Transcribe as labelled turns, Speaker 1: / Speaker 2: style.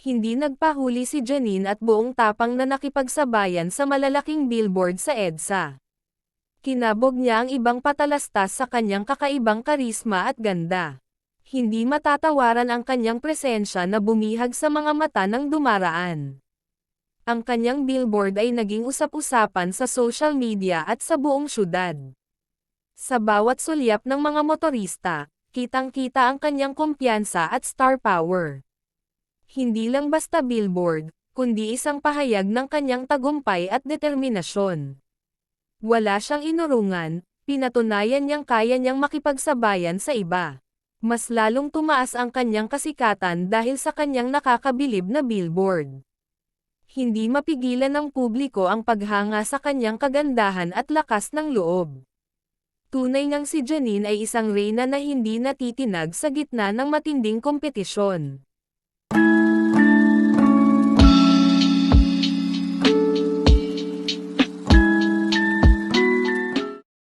Speaker 1: Hindi nagpahuli si Janine at buong tapang na nakipagsabayan sa malalaking billboard sa EDSA. Kinabog niya ang ibang patalastas sa kanyang kakaibang karisma at ganda. Hindi matatawaran ang kanyang presensya na bumihag sa mga mata ng dumaraan. Ang kanyang billboard ay naging usap-usapan sa social media at sa buong syudad. Sa bawat sulyap ng mga motorista, kitang-kita ang kanyang kumpiyansa at star power. Hindi lang basta billboard, kundi isang pahayag ng kanyang tagumpay at determinasyon. Wala siyang inurungan, pinatunayan niyang kaya niyang makipagsabayan sa iba. Mas lalong tumaas ang kanyang kasikatan dahil sa kanyang nakakabilib na billboard. Hindi mapigilan ng publiko ang paghanga sa kanyang kagandahan at lakas ng loob. Tunay ngang si Janine ay isang reyna na hindi natitinag sa gitna ng matinding kompetisyon.